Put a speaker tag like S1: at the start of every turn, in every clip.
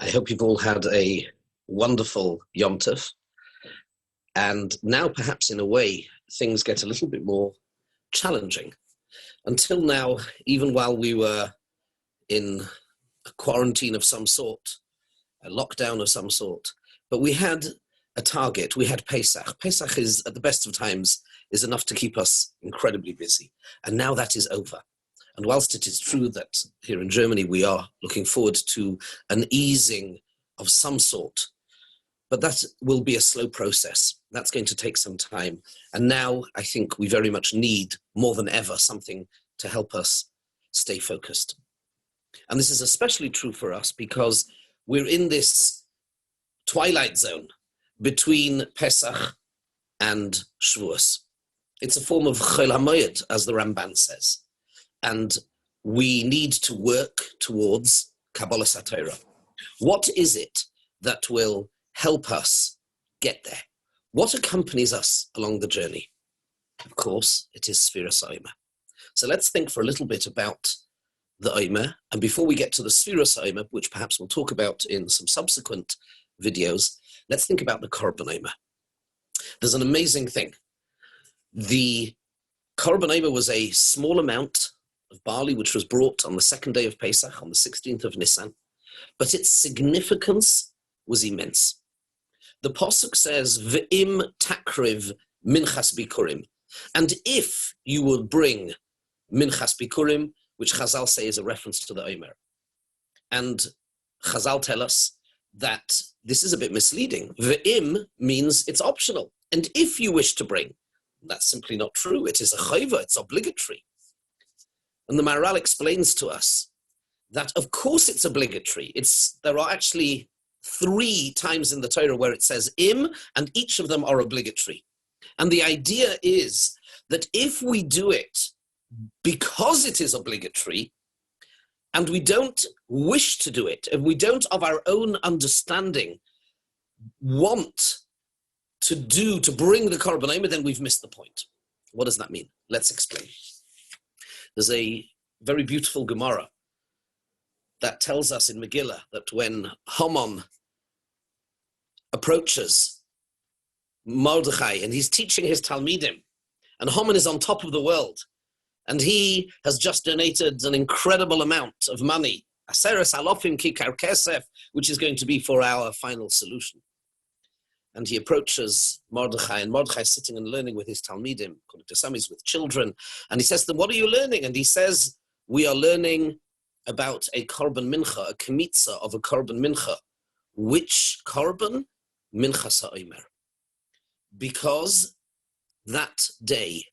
S1: I hope you've all had a wonderful Yom Tov. And now, perhaps in a way, things get a little bit more challenging. Until now, even while we were in a quarantine of some sort, a lockdown of some sort, but we had a target. We had Pesach. Pesach is, at the best of times, is enough to keep us incredibly busy. And now that is over. And whilst it is true that here in Germany we are looking forward to an easing of some sort, but that will be a slow process. That's going to take some time. And now I think we very much need, more than ever, something to help us stay focused. And this is especially true for us because we're in this twilight zone between Pesach and Shavuos. It's a form of Chol HaMoed, as the Ramban says. And we need to work towards Kabbalah Satira. What is it that will help us get there? What accompanies us along the journey? Of course, it is Sfiras HaOmer. So let's think for a little bit about the Omer. And before we get to the Sfiras HaOmer, which perhaps we'll talk about in some subsequent videos, let's think about the Korban Omer. There's an amazing thing. The Korban Omer was a small amount of barley which was brought on the second day of Pesach, on the 16th of Nisan, but its significance was immense. The Pasuk says, V'im takriv minchas bikurim. And if you would bring minchas bikurim, which Chazal say is a reference to the Omer. And Chazal tell us that this is a bit misleading. V'im means it's optional. And if you wish to bring, that's simply not true. It is a chayva, it's obligatory. And the Maharal explains to us that of course it's obligatory. There are actually 3 times in the Torah where it says im, and each of them are obligatory. And the idea is that if we do it because it is obligatory, and we don't wish to do it, and we don't of our own understanding want to bring the Korban Omer, then we've missed the point. What does that mean? Let's explain. There's a very beautiful Gemara that tells us in Megillah that when Haman approaches Mordechai and he's teaching his Talmidim, and Haman is on top of the world, and he has just donated an incredible amount of money, Aseres Alofim Kikar Kesef, which is going to be for our final solution. And he approaches Mordechai, and Mordechai is sitting and learning with his Talmidim, according to some he's with children, and he says to them, what are you learning? And he says, we are learning about a Korban Mincha, a Kemitza of a Korban Mincha. Which Korban? Minchas HaOmer. Because that day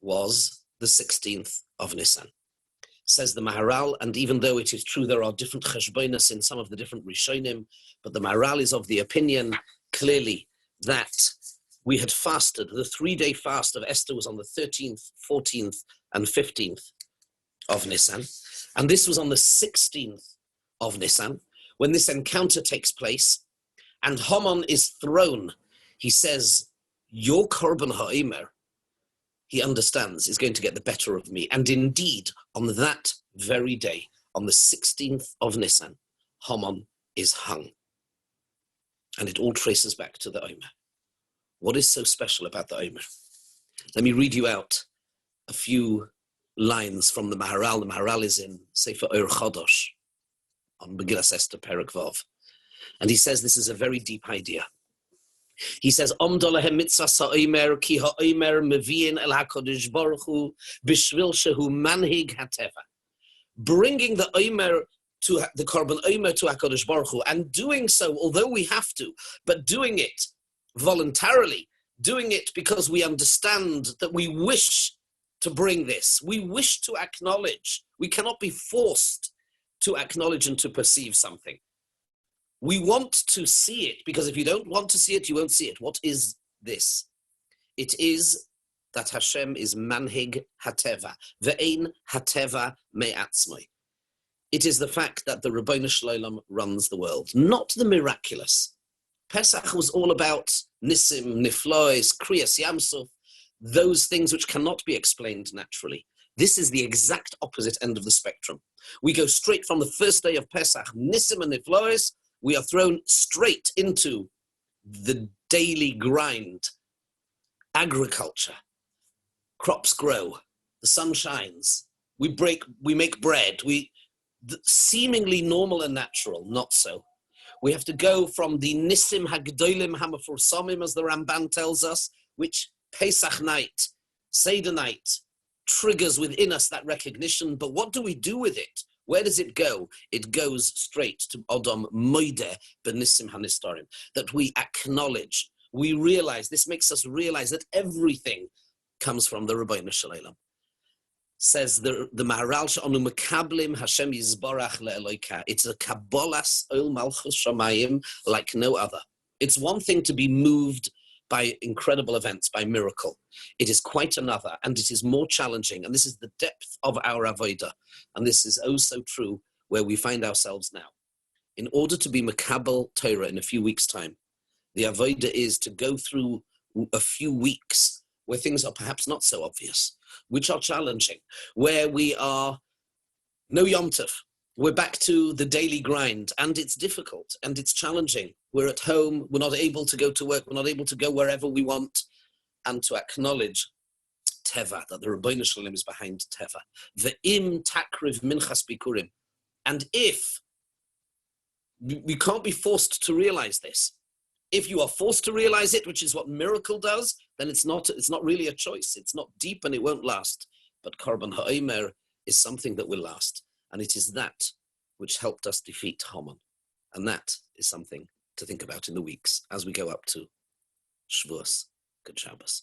S1: was the 16th of Nisan. Says the Maharal, and even though it is true there are different cheshbonos in some of the different Rishonim, but the Maharal is of the opinion clearly that we had fasted. The 3-day fast of Esther was on the 13th, 14th, and 15th of Nisan. And this was on the 16th of Nisan, when this encounter takes place, and Haman is thrown. He says, your Korban HaOmer, he understands, is going to get the better of me. And indeed, on that very day, on the 16th of Nisan, Haman is hung. And it all traces back to the Omer. What is so special about the Omer? Let me read you out a few lines from the Maharal. The Maharal is in Sefer Or Chodosh, on Megillas Esther Perek Vav. And he says this is a very deep idea. He says, Omdo lehem mitzvas ha'omer, ki ha'omer mevi'in el HaKadosh Baruch Hu, b'shvil shehu manhig hateva. Bringing the Omer to the Korban Omer to HaKadosh Baruch Hu, and doing so, although we have to, but doing it voluntarily, doing it because we understand that we wish to bring this. We wish to acknowledge. We cannot be forced to acknowledge and to perceive something. We want to see it, because if you don't want to see it, you won't see it. What is this? It is that Hashem is manhig hateva, ve'ein hateva me'atzmai. It is the fact that the Ribbono Shel Olam runs the world, not the miraculous. Pesach was all about nisim, niflois, kriyas yamsuf, those things which cannot be explained naturally. This is the exact opposite end of the spectrum. We go straight from the first day of Pesach, Nisim and Niflois, we are thrown straight into the daily grind, agriculture. Crops grow, the sun shines, we make bread, seemingly normal and natural, not so. We have to go from the Nisim Hagdolim Hamafursamim, as the Ramban tells us, which Pesach night, Seder night, triggers within us that recognition. But what do we do with it? Where does it go? It goes straight to Odom Moideh B'Nisim Hanistorim, that we acknowledge, we realize, this makes us realize that everything comes from the Rabbeinu Shalom. Says the Maharal She'anu Mekablim Hashem Yizbarach Le'eloika. It's a Kabbalas Oil Malchus Shamayim like no other. It's one thing to be moved by incredible events, by miracle. It is quite another, and it is more challenging, and this is the depth of our avodah, and this is oh so true where we find ourselves now. In order to be Mekabel Torah in a few weeks' time, the avodah is to go through a few weeks where things are perhaps not so obvious, which are challenging, where we are no Yom Tov. We're back to the daily grind, and it's difficult, and it's challenging. We're at home, we're not able to go to work, we're not able to go wherever we want, and to acknowledge Teva, that the Rabbeinu Shalom is behind Teva. Ve'im takriv minchas bikurim. And if, we can't be forced to realize this. If you are forced to realize it, which is what miracle does, then it's not really a choice. It's not deep and it won't last. But Korban Ha'omer is something that will last. And it is that which helped us defeat Haman. And that is something to think about in the weeks as we go up to Shavuos. Good Shabbos.